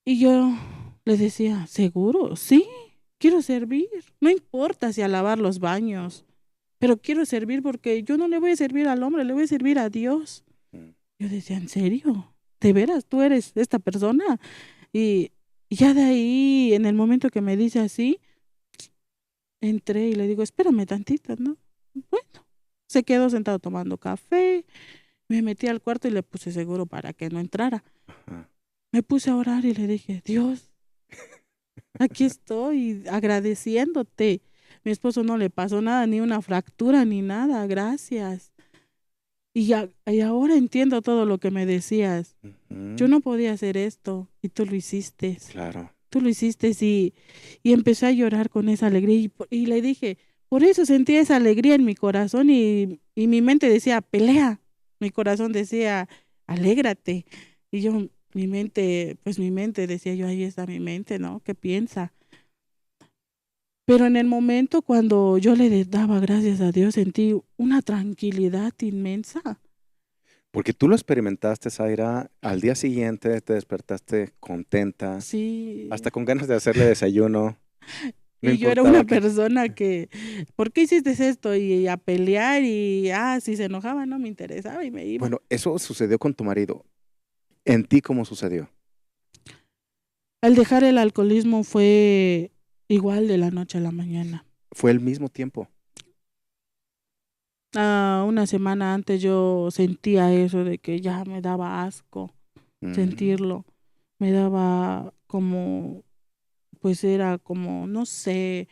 Y yo le decía, ¿seguro? Sí, quiero servir. No importa si a lavar los baños, pero quiero servir porque yo no le voy a servir al hombre, le voy a servir a Dios. Hmm. Yo decía, ¿en serio? ¿De veras tú eres esta persona? Y ya de ahí, en el momento que me dice así, entré y le digo, espérame tantito, ¿no? Bueno, se quedó sentado tomando café, me metí al cuarto y le puse seguro para que no entrara. Ajá. Me puse a orar y le dije, Dios, aquí estoy agradeciéndote. Mi esposo no le pasó nada, ni una fractura, ni nada, gracias. Y ahora entiendo todo lo que me decías. Yo Ujú. no podía hacer esto y tú lo hiciste. Claro. Tú lo hiciste y empecé a llorar con esa alegría y le dije, por eso sentí esa alegría en mi corazón y mi mente decía, pelea. Mi corazón decía, alégrate. Y yo, mi mente decía yo, ahí está mi mente, ¿no? ¿Qué piensa? Pero en el momento cuando yo daba gracias a Dios, sentí una tranquilidad inmensa. Porque tú lo experimentaste, Zaira, al día siguiente te despertaste contenta, Sí. hasta con ganas de hacerle desayuno, no Y yo era una importaba que... persona que, ¿por qué hiciste esto? Y a pelear si se enojaba no me interesaba y me iba. Bueno, eso sucedió con tu marido. ¿En ti cómo sucedió? Al dejar el alcoholismo fue igual de la noche a la mañana. Fue el mismo tiempo. Una semana antes yo sentía eso de que ya me daba asco Mm. sentirlo. Me daba como, pues era como, no sé,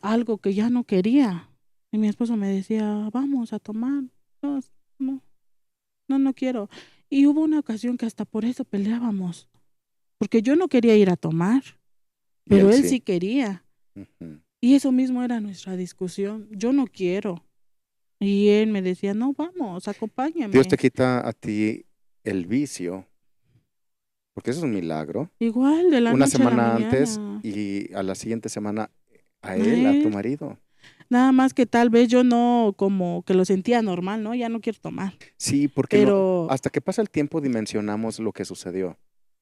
algo que ya no quería. Y mi esposo me decía, vamos a tomar. No, no, no quiero. Y hubo una ocasión que hasta por eso peleábamos, porque yo no quería ir a tomar, Y pero él él sí. sí quería. Ujú. Y eso mismo era nuestra discusión. Yo no quiero. Y él me decía, no, vamos, Dios te acompáñame. quita a ti el vicio, porque eso es un milagro. Igual de la Una noche a la semana antes mañana. y a la siguiente semana a A él, a tu él. marido. Nada más que tal vez yo no como que lo sentía normal, ¿no? Ya no quiero tomar. Sí, porque no, Pero hasta que pasa el tiempo dimensionamos lo que sucedió.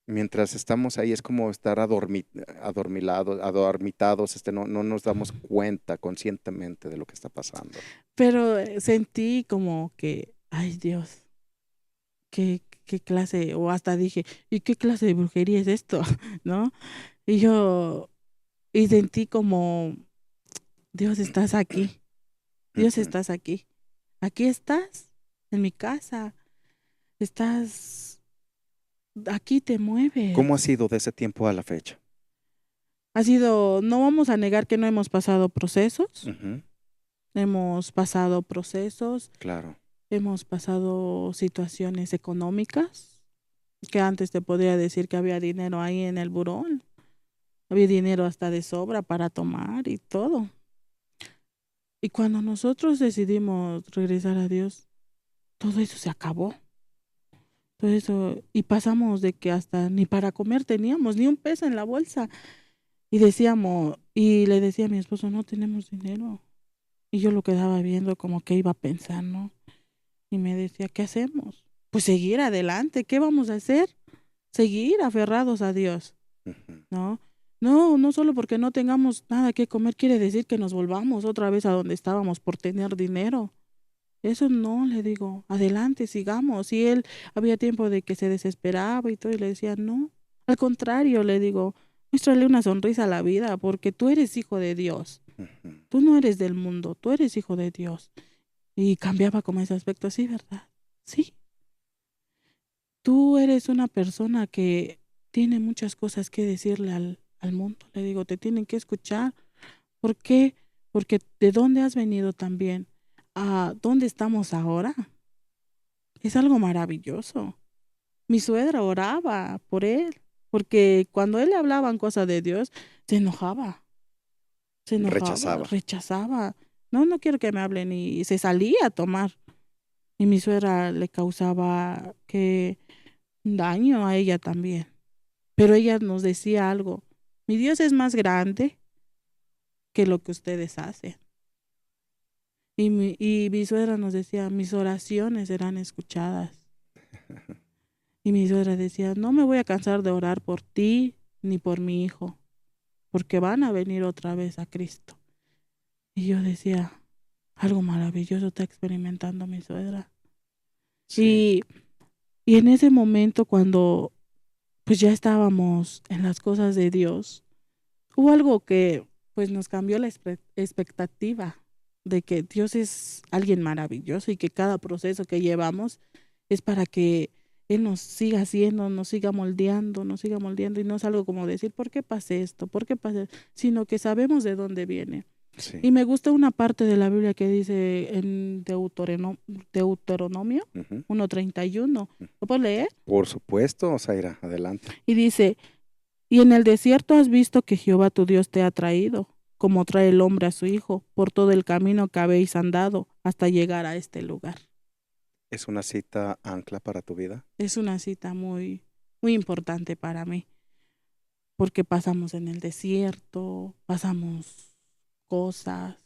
Mientras estamos ahí es como estar adormitados, no nos damos cuenta conscientemente de lo que está pasando. sentí como que, ay Dios, qué clase, o hasta dije, ¿y qué clase de brujería es esto? ¿No? Y yo, y sentí como, Dios, estás aquí, Dios, Ujú. estás aquí, aquí estás, en mi casa, estás, aquí te ¿Cómo ha mueves. sido de ese tiempo a la fecha? No vamos a negar que no hemos pasado procesos, Ujú. hemos pasado procesos, Claro. hemos pasado situaciones económicas, que antes te podría decir que había dinero ahí en el buró, había dinero hasta de sobra para tomar y todo. Y cuando nosotros decidimos regresar a Dios, todo eso se acabó. Todo eso, y pasamos de que hasta ni para comer teníamos, ni un peso en la bolsa. Y decíamos, y le decía a mi esposo, no tenemos dinero. Y yo lo quedaba viendo como que iba a pensar, ¿no? Y me decía, ¿qué hacemos? Pues seguir adelante, ¿qué vamos a hacer? seguir aferrados a Dios, Ujú. ¿no? No, no solo porque no tengamos nada que comer quiere decir que nos volvamos otra vez a donde estábamos por tener dinero. Eso no, le digo, adelante, sigamos. Y él había tiempo de que se desesperaba y todo, y le decía, no, al contrario, le digo, muéstrale una sonrisa a la vida, porque tú eres hijo de Dios, Ujú. tú no eres del mundo, tú eres hijo de Dios. Y cambiaba como ese aspecto, sí, ¿verdad? Sí, tú eres una persona que tiene muchas cosas que decirle al mundo, le digo, te tienen que escuchar. ¿Por qué? Porque de dónde has venido también, a dónde estamos ahora, es algo maravilloso. Mi suegra oraba por él, porque cuando él le hablaban cosas de Dios, se enojaba, Rechazaba. rechazaba. No, no quiero que me hablen y se salía a tomar. Y mi suegra le causaba que daño a ella también. Pero ella nos decía algo, mi Dios es más grande que lo que ustedes hacen. Y mi suegra nos decía, mis oraciones serán escuchadas. Y mi suegra decía, no me voy a cansar de orar por ti ni por mi hijo, porque van a venir otra vez a Cristo. Y yo decía, algo maravilloso está experimentando mi suegra. Sí. Y, y en ese momento cuando pues ya estábamos en las cosas de Dios, hubo algo que pues nos cambió la expectativa de que Dios es alguien maravilloso y que cada proceso que llevamos es para que Él nos siga haciendo, nos siga moldeando y no es algo como decir, ¿por qué pasé esto? ¿Por qué pasé? Sino que sabemos de dónde viene. Sí. Y me gusta una parte de la Biblia que dice en Deuteronomio Ujú. 1:31. ¿Lo puedo leer? Por supuesto, Zaira, adelante. Y dice, y en el desierto has visto que Jehová tu Dios te ha traído, como trae el hombre a su hijo, por todo el camino que habéis andado hasta llegar a este lugar. ¿Es una cita ancla para tu vida? Es una cita muy, muy importante para mí, porque pasamos en el desierto, pasamos cosas,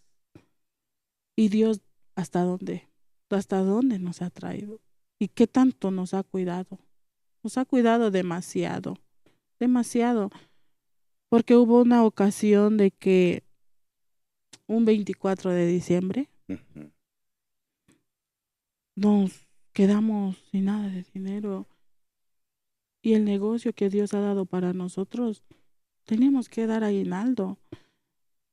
y Dios, hasta dónde nos ha traído, y qué tanto nos ha cuidado demasiado, demasiado, porque hubo una ocasión de que un 24 de diciembre Ujú. nos quedamos sin nada de dinero y el negocio que Dios ha dado para nosotros, teníamos que dar aguinaldo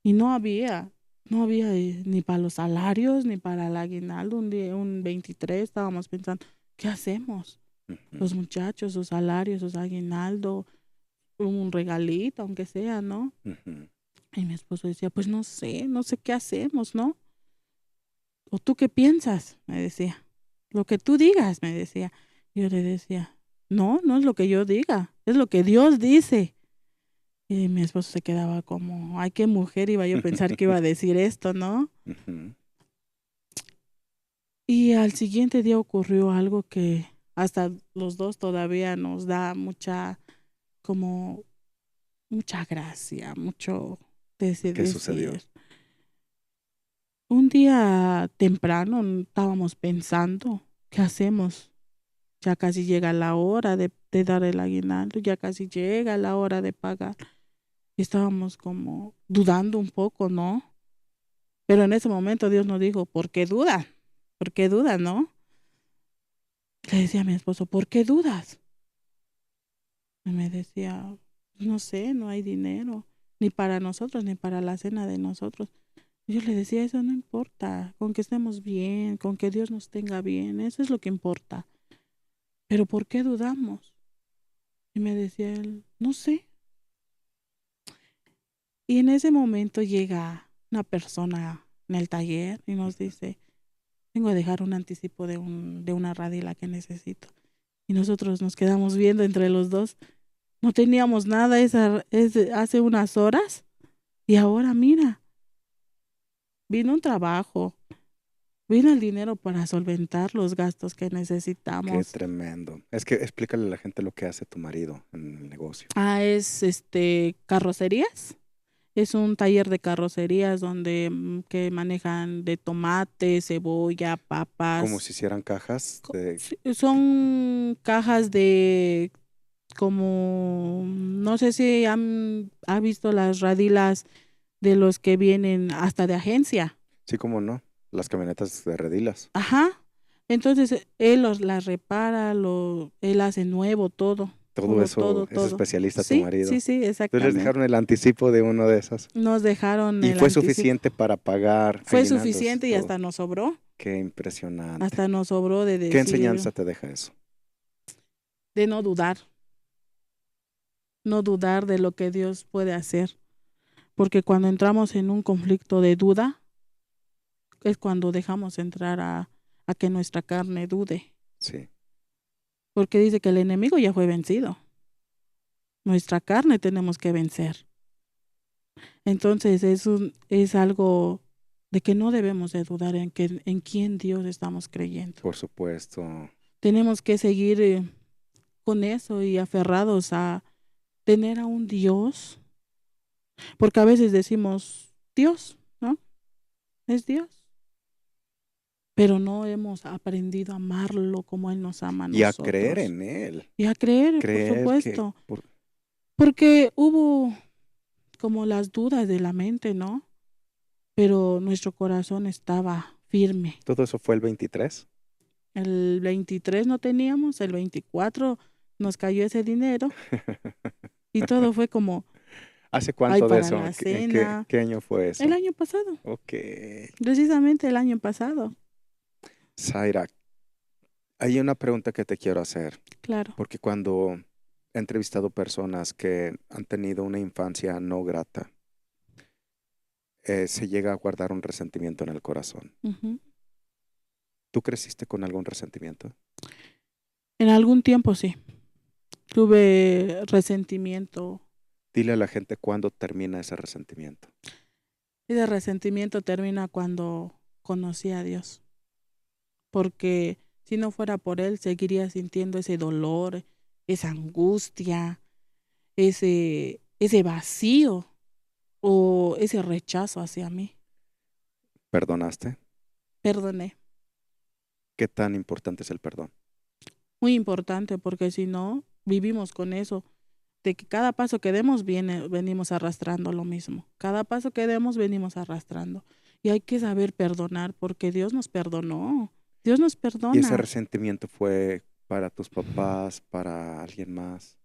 y no había ni para los salarios ni para el aguinaldo. Un día, un 23, estábamos pensando, ¿qué hacemos? Ujú. Los muchachos, sus salarios, sus aguinaldo, un regalito, aunque sea, ¿no? Ujú. Y mi esposo decía, pues no sé qué hacemos, ¿no? ¿O tú qué piensas? Me decía. Lo que tú digas, me decía. Yo le decía, no, no es lo que yo diga, es lo que Dios dice. Y mi esposo se quedaba como, ay, qué mujer iba yo a pensar que iba a decir esto, ¿no? Ujú. Y al siguiente día ocurrió algo que hasta los dos todavía nos da como, mucha gracia, mucho ¿Qué sucedió? decir. Un día temprano estábamos pensando, ¿qué hacemos? Ya casi llega la hora de dar el aguinaldo, ya casi llega la hora de pagar. Y estábamos como dudando un poco, ¿no? Pero en ese momento Dios nos dijo, ¿por qué duda? ¿Por qué duda, no? Le decía a mi esposo, ¿por qué dudas? Y me decía, no sé, no hay dinero, ni para nosotros, ni para la cena de nosotros. Y yo le decía, eso no importa, con que estemos bien, con que Dios nos tenga bien, eso es lo que importa. Pero ¿por qué dudamos? Y me decía él, no sé. Y en ese momento llega una persona en el taller y nos dice, vengo a dejar un anticipo de una radila que necesito. Y nosotros nos quedamos viendo entre los dos. No teníamos nada hace unas horas y ahora mira, vino un trabajo, vino el dinero para solventar los gastos que Qué necesitamos. tremendo. Es que explícale a la gente lo que hace tu marido en el negocio. Es carrocerías. Es un taller de carrocerías donde que manejan de tomate, cebolla, Como papas. si hicieran cajas de... Sí, son cajas de como, no sé si ha visto las radilas de los que vienen hasta de agencia. Sí, cómo no. Las camionetas de redilas. Ajá. Entonces él las repara, él hace nuevo todo, Todo todo, eso todo, es todo. especialista tu Sí, sí, marido. sí, Entonces les exactamente. dejaron el anticipo de uno de esas. Nos dejaron Y el fue anticipo. suficiente para pagar Fue aguinaldos y suficiente y todo. hasta nos sobró. Qué impresionante. Hasta nos sobró de ¿Qué decir, enseñanza te deja eso? de no dudar, no dudar de lo que Dios puede hacer. Porque cuando entramos en un conflicto de duda, es cuando dejamos entrar a que nuestra carne dude. Sí, Porque dice que el enemigo ya fue vencido. Nuestra carne tenemos que vencer. Entonces es algo de que no debemos de dudar en quién Dios estamos creyendo. por supuesto. Tenemos que seguir con eso y aferrados a tener a un Dios, porque a veces decimos Dios, ¿no? Es Dios, pero no hemos aprendido a amarlo como Él nos ama a Y a creer nosotros. en Él. Y a creer, por Creer que... supuesto, porque hubo como las dudas de la mente, ¿no? Pero nuestro corazón estaba firme. Todo eso fue el 23. El 23 no teníamos, el 24 nos cayó ese dinero y todo fue como, ¿Hace ay, cuánto de para eso? la ¿En qué, cena. qué año fue El eso? año pasado, Ok. precisamente el año pasado, Zaira, hay una pregunta que te quiero hacer, claro. porque cuando he entrevistado personas que han tenido una infancia no grata, se llega a guardar un resentimiento en el corazón. Ujú. ¿Tú creciste con algún resentimiento? En algún tiempo sí, tuve resentimiento. Dile a la gente cuándo termina ese resentimiento. Ese resentimiento termina cuando conocí a Dios, porque si no fuera por Él, seguiría sintiendo ese dolor, esa angustia, ese vacío o ese rechazo hacia mí. ¿Perdonaste? Perdoné. ¿Qué tan importante es el perdón? Muy importante, porque si no, vivimos con eso, de que cada paso que demos venimos arrastrando lo mismo. Cada paso que demos venimos arrastrando. Y hay que saber perdonar, porque Dios nos perdonó. Dios nos ¿Y ese perdona. resentimiento fue para tus papás, para alguien más?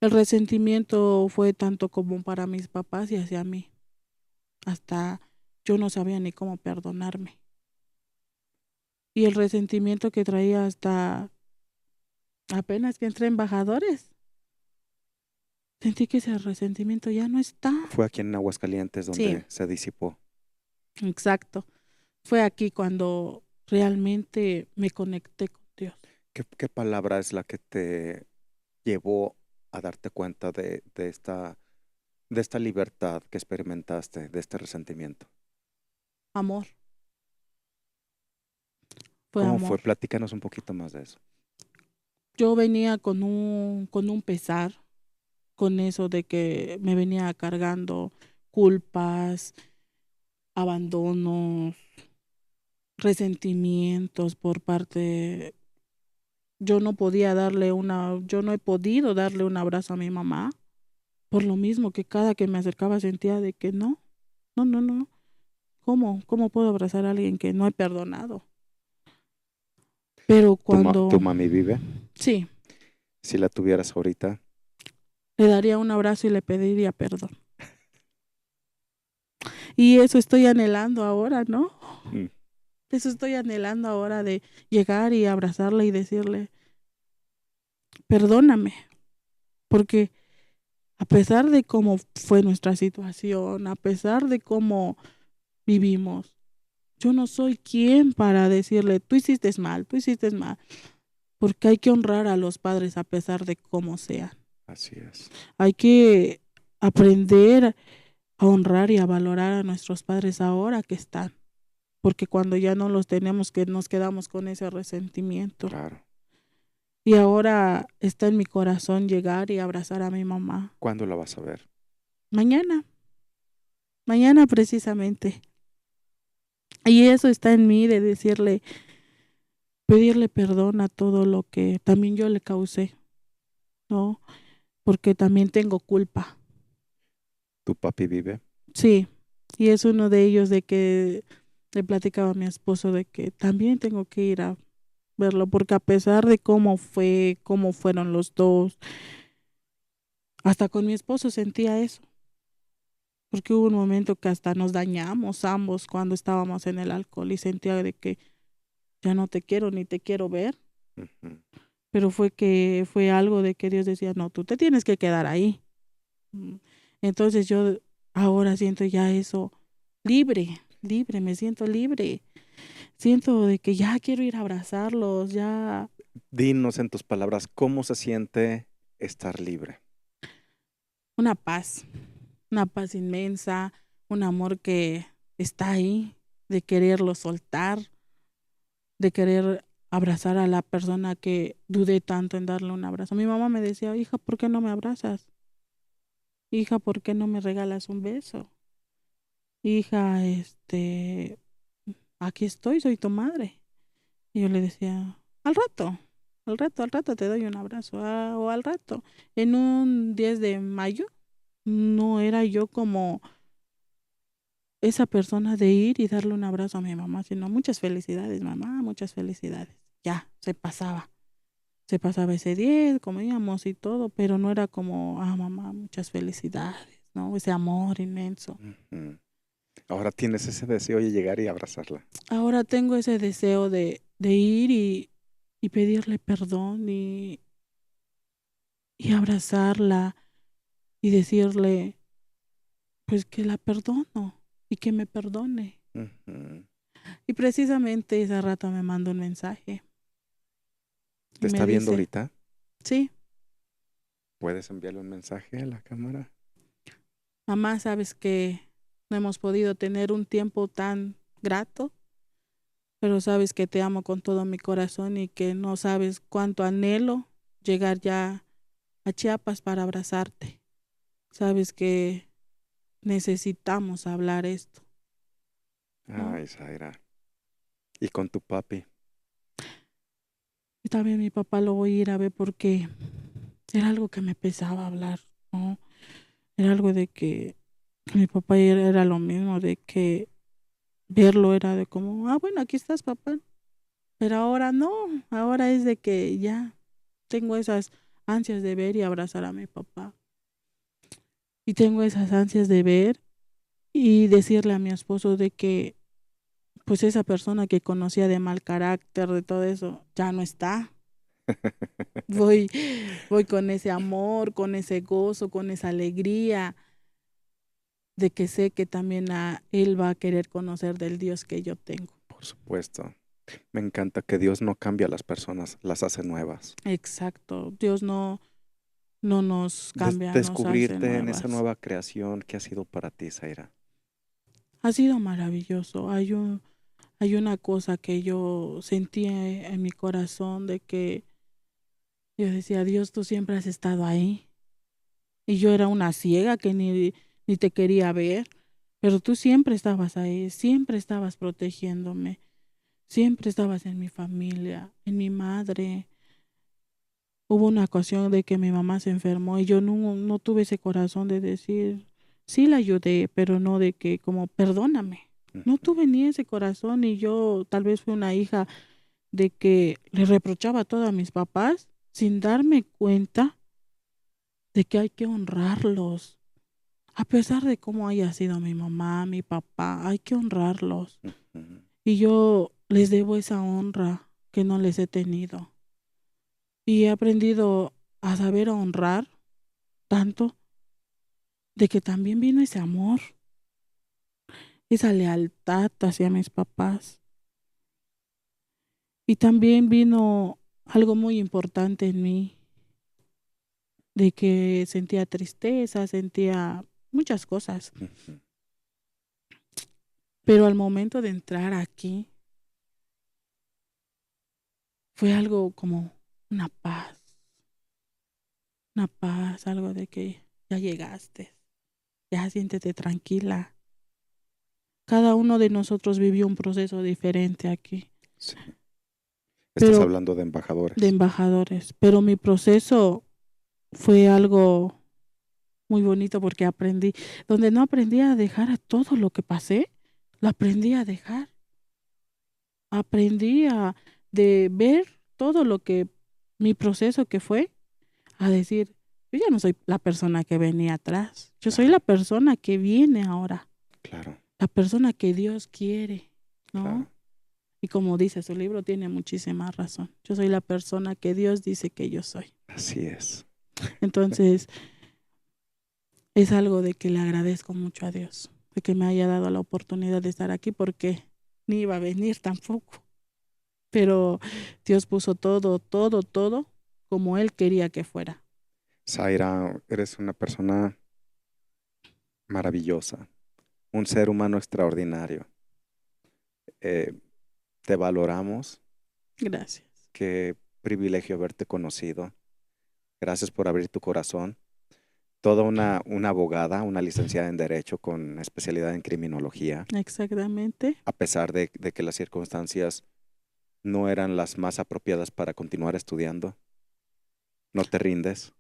El resentimiento fue tanto como para mis papás y hacia mí. Hasta yo no sabía ni cómo perdonarme. Y el resentimiento que traía hasta apenas que entré en embajadores. Sentí que ese resentimiento ya no está. Fue aquí en Aguascalientes Sí, donde se disipó. exacto. Fue aquí cuando realmente me conecté con Dios. ¿Qué palabra es la que te llevó a darte cuenta de esta libertad que experimentaste, de este resentimiento? Amor, fue ¿Cómo fue? amor. Platícanos un poquito más de eso. Yo venía con un pesar, con eso de que me venía cargando culpas, abandonos, resentimientos por parte. Yo no he podido darle un abrazo a mi mamá, por lo mismo que cada que me acercaba sentía de que no, no, no, no. ¿Cómo puedo abrazar a alguien que no he perdonado? Pero ¿Tu cuando, mami vive? sí, Si la tuvieras ahorita, le daría un abrazo y le pediría perdón. Y eso estoy anhelando ahora, ¿no? mm, Eso estoy anhelando ahora de llegar y abrazarla y decirle, perdóname, porque a pesar de cómo fue nuestra situación, a pesar de cómo vivimos, yo no soy quien para decirle, tú hiciste mal, porque hay que honrar a los padres a pesar de cómo sean. así es. Hay que aprender a honrar y a valorar a nuestros padres ahora que están, porque cuando ya no los tenemos, que nos quedamos con ese resentimiento. Claro. Y ahora está en mi corazón llegar y abrazar a mi mamá. ¿Cuándo la vas a ver? Mañana, mañana precisamente. Y eso está en mí de decirle, pedirle perdón a todo lo que también yo le causé. ¿no? Porque también tengo culpa. ¿Tu papi vive? Sí, y es uno de ellos de que le platicaba a mi esposo de que también tengo que ir a verlo, porque a pesar de cómo fue, cómo fueron los dos, hasta con mi esposo sentía eso, porque hubo un momento que hasta nos dañamos ambos cuando estábamos en el alcohol y sentía de que ya no te quiero ni te quiero ver, Ujú. pero fue algo de que Dios decía, no, tú te tienes que quedar ahí. Mm. Entonces yo ahora siento ya eso libre, libre, me siento libre. Siento de que ya quiero ir a abrazarlos, ya Dinos en tus palabras, ¿cómo se siente estar libre? una una paz inmensa, un amor que está ahí, de quererlo soltar, de querer abrazar a la persona que dudé tanto en darle un abrazo. Mi mamá me decía, hija, ¿por qué no me abrazas? Hija, ¿por qué no me regalas un beso? Hija, aquí estoy, soy tu madre. Y yo le decía, al rato te doy un abrazo, o al rato. En un 10 de mayo, no era yo como esa persona de ir y darle un abrazo a mi mamá, sino muchas felicidades, mamá, muchas felicidades. Ya, se pasaba ese 10 comíamos y todo, pero no era como, mamá, muchas felicidades, ¿no? Ese amor inmenso. Ujú. Ahora tienes ese deseo de llegar y abrazarla. Ahora tengo ese deseo de ir y pedirle perdón y abrazarla y decirle, pues que la perdono y que me perdone. Ujú. Y precisamente ese rato me mandó un mensaje y ¿Te me está viendo dice, ahorita? sí, ¿Puedes enviarle un mensaje a la cámara? mamá, sabes que no hemos podido tener un tiempo tan grato, pero sabes que te amo con todo mi corazón y que no sabes cuánto anhelo llegar ya a Chiapas para abrazarte. Sabes que necesitamos hablar esto, ¿no? Ay, Zaira. ¿Y con tu papi? Y también mi papá lo voy a ir a ver porque era algo que me pesaba hablar, ¿no? Era algo de que mi papá era lo mismo, de que verlo era de como, bueno, aquí estás, papá. Pero ahora no, ahora es de que ya tengo esas ansias de ver y abrazar a mi papá. Y tengo esas ansias de ver y decirle a mi esposo de que, pues esa persona que conocía de mal carácter, de todo eso, ya no está. Voy, voy con ese amor, con ese gozo, con esa alegría de que sé que también a él va a querer conocer del Dios que yo tengo. Por supuesto. Me encanta que Dios no cambia a las personas, las hace nuevas. Exacto. Dios no nos cambia, nos hace Descubrirte en esa nuevas. nueva creación que ha sido para ti, Zaira. Ha sido maravilloso. Hay una cosa que yo sentí en mi corazón de que yo decía, Dios, tú siempre has estado ahí. Y yo era una ciega que ni te quería ver, pero tú siempre estabas ahí, siempre estabas protegiéndome, siempre estabas en mi familia, en mi madre. Hubo una ocasión de que mi mamá se enfermó y yo no tuve ese corazón de decir, sí la ayudé, pero no de que como, perdóname. No Ujú. tuve ni ese corazón y yo tal vez fui una hija de que le reprochaba todo a mis papás sin darme cuenta de que hay que honrarlos. A pesar de cómo haya sido mi mamá, mi papá, hay que honrarlos. Ujú. Y yo les debo esa honra que no les he tenido. Y he aprendido a saber honrar tanto de que también vino ese amor, esa lealtad hacia mis papás. Y también vino algo muy importante en mí, de que sentía tristeza, sentía muchas cosas. Ujú. Pero al momento de entrar aquí, fue algo como una paz, algo de que ya llegaste, ya siéntete tranquila. Cada uno de nosotros vivió un proceso diferente aquí, Sí. Estás pero hablando de de embajadores. embajadores, pero mi proceso Fue algo muy bonito porque aprendí, donde no aprendí a dejar a todo lo que pasé, lo aprendí a dejar. Aprendí de ver todo lo que mi proceso que fue, a decir, yo ya no soy la persona que venía atrás, yo soy Claro, la persona que viene ahora, claro, la persona que Dios quiere, ¿no? claro. Y como dice su libro, tiene muchísima razón. Yo soy la persona que Dios dice que yo soy. Así es. Entonces, es algo de que le agradezco mucho a Dios, de que me haya dado la oportunidad de estar aquí porque ni iba a venir tampoco. Pero Dios puso todo, todo, todo como Él quería que fuera. Zaira, eres una persona maravillosa, un ser humano extraordinario. Eh, Te valoramos. Gracias. Qué privilegio haberte conocido. Gracias por abrir tu corazón. Toda una abogada, una licenciada en Derecho con especialidad en criminología, Exactamente. a pesar de que las circunstancias no eran las más apropiadas para continuar estudiando. No te rindes.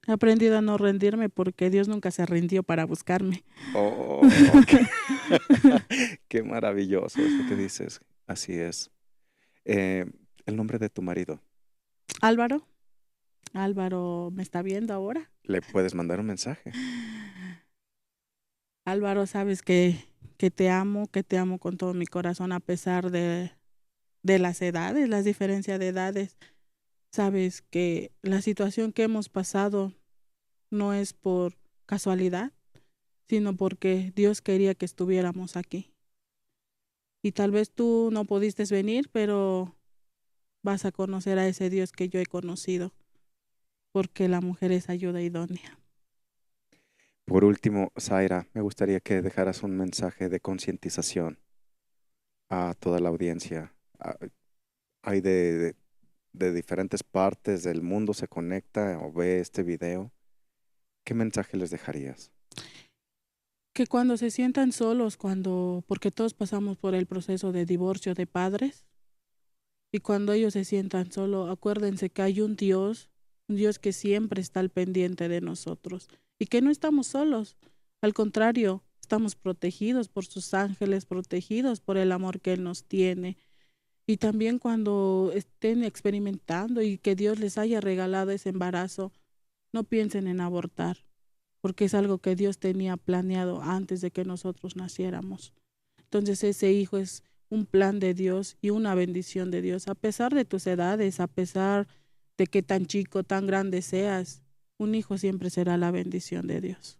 He aprendido a no rendirme porque Dios nunca se rindió para buscarme. Oh, qué maravilloso eso que dices. Así es. Eh, el nombre de tu marido, Álvaro, Álvaro me está viendo ahora. ¿le puedes mandar un mensaje? Álvaro, sabes que te amo con todo mi corazón a pesar de las edades, las diferencias de edades. Sabes que la situación que hemos pasado no es por casualidad, sino porque Dios quería que estuviéramos aquí. Y tal vez tú no pudiste venir, pero vas a conocer a ese Dios que yo he conocido, porque la mujer es ayuda idónea. Por último, Zaira, me gustaría que dejaras un mensaje de concientización a toda la audiencia. Hay de diferentes partes del mundo se conecta o ve este video. ¿Qué mensaje les dejarías? Que cuando se sientan solos, porque todos pasamos por el proceso de divorcio de padres, y cuando ellos se sientan solos, acuérdense que hay un Dios que siempre está al pendiente de nosotros, y que no estamos solos. Al contrario, estamos protegidos por sus ángeles, protegidos por el amor que Él nos tiene. Y también cuando estén experimentando y que Dios les haya regalado ese embarazo, no piensen en abortar, porque es algo que Dios tenía planeado antes de que nosotros naciéramos. Entonces ese hijo es un plan de Dios y una bendición de Dios, a pesar de tus edades, a pesar de que tan chico, tan grande seas, un hijo siempre será la bendición de Dios.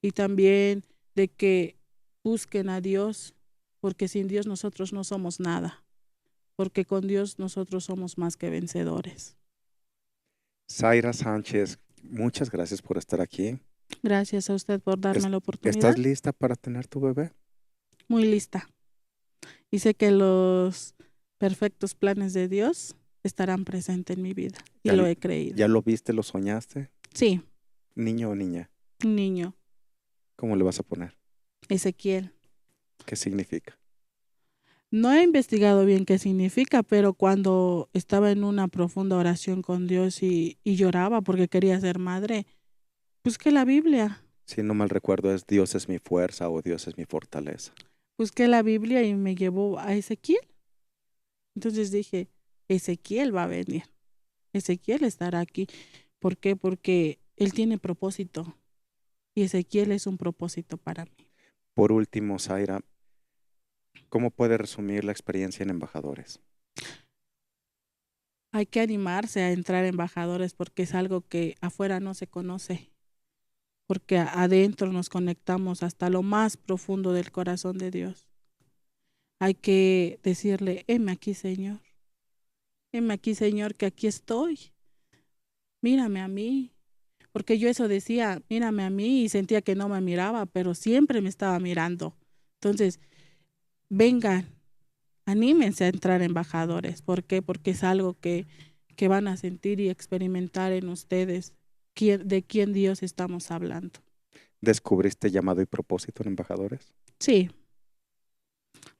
Y también de que busquen a Dios, porque sin Dios nosotros no somos nada, porque con Dios nosotros somos más que vencedores. Zaira Sánchez, muchas gracias por estar aquí. Gracias a usted por darme Es- la ¿Estás oportunidad. lista para tener tu bebé? Muy lista. Y sé que los perfectos planes de Dios estarán presentes en mi vida. Y ¿Ya, lo he creído. ya lo viste, lo soñaste? Sí, ¿Niño o niña? un niño, ¿Cómo le vas a poner? Ezequiel. ¿Qué significa? No he investigado bien qué significa, pero cuando estaba en una profunda oración con Dios y lloraba porque quería ser madre, busqué la Biblia. Si no mal recuerdo, es Dios es mi fuerza o Dios es mi fortaleza. Busqué la Biblia y me llevó a Ezequiel. Entonces dije, Ezequiel va a venir. Ezequiel estará aquí. ¿Por qué? Porque él tiene propósito y Ezequiel es un propósito para mí. Por último, Zaira, ¿cómo puede resumir la experiencia en embajadores? Hay que animarse a entrar embajadores porque es algo que afuera no se conoce, porque adentro nos conectamos hasta lo más profundo del corazón de Dios. Hay que decirle, heme aquí, Señor, que aquí estoy, mírame a mí, porque yo eso decía, mírame a mí y sentía que no me miraba, pero siempre me estaba mirando. Entonces, vengan, anímense a entrar embajadores. ¿Por qué? Porque es algo que van a sentir y experimentar en ustedes de quién Dios estamos hablando. ¿Descubriste llamado y propósito en embajadores? Sí,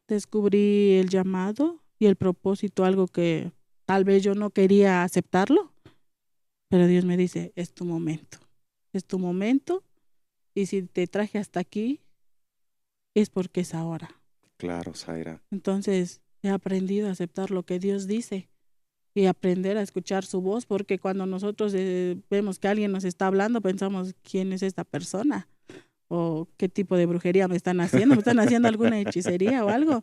descubrí el llamado y el propósito, algo que tal vez yo no quería aceptarlo, Pero Dios me dice, es tu momento. Es tu momento. Y si te traje hasta aquí, es porque es ahora. Claro, Zaira. Entonces, he aprendido a aceptar lo que Dios dice y aprender a escuchar su voz, porque cuando nosotros vemos que alguien nos está hablando, pensamos, ¿quién es esta persona? ¿O qué tipo de brujería me están haciendo? ¿Me están haciendo alguna hechicería o algo?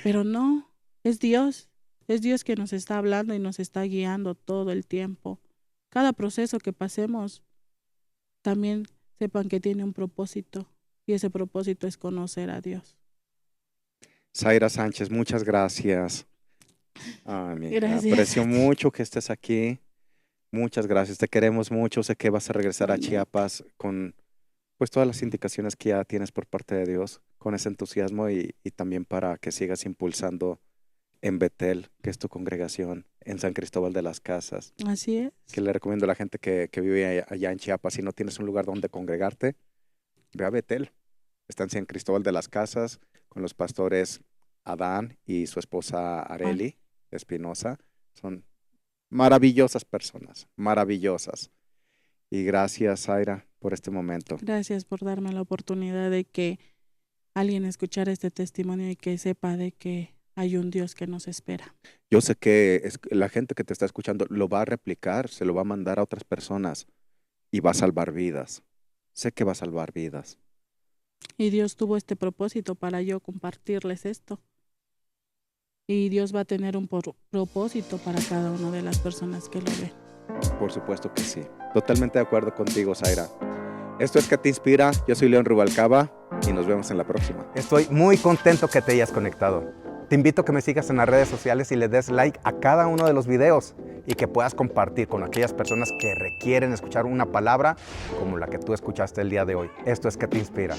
Pero no, es Dios. Es Dios que nos está hablando y nos está guiando todo el tiempo. Cada proceso que pasemos, también sepan que tiene un propósito, y ese propósito es conocer a Dios. Zaira Sánchez, muchas gracias. Ay, mi hija, Gracias. aprecio mucho que estés aquí. Muchas gracias, te queremos mucho. Sé que vas a regresar a Chiapas con pues todas las indicaciones que ya tienes por parte de Dios, con ese entusiasmo y también para que sigas impulsando en Betel, que es tu congregación, en San Cristóbal de las Casas, Así es. que le recomiendo a la gente que vive allá en Chiapas, si no tienes un lugar donde congregarte, ve a Betel. Está en San Cristóbal de las Casas con los pastores Adán y su esposa Areli Espinosa. Son maravillosas personas, maravillosas. Y gracias, Zaira, por este momento. Gracias por darme la oportunidad de que alguien escuchara este testimonio y que sepa de que hay un Dios que nos espera. Yo sé que la gente que te está escuchando lo va a replicar, se lo va a mandar a otras personas y va a salvar vidas. Sé que va a salvar vidas. Y Dios tuvo este propósito para yo compartirles esto. Y Dios va a tener un propósito para cada una de las personas que lo ven. Por supuesto que sí. Totalmente de acuerdo contigo, Zaira. Esto es Que Te Inspira. Yo soy León Rubalcaba y nos vemos en la próxima. Estoy muy contento que te hayas conectado. Te invito a que me sigas en las redes sociales y le des like a cada uno de los videos y que puedas compartir con aquellas personas que requieren escuchar una palabra como la que tú escuchaste el día de hoy. Esto es Que Te Inspira.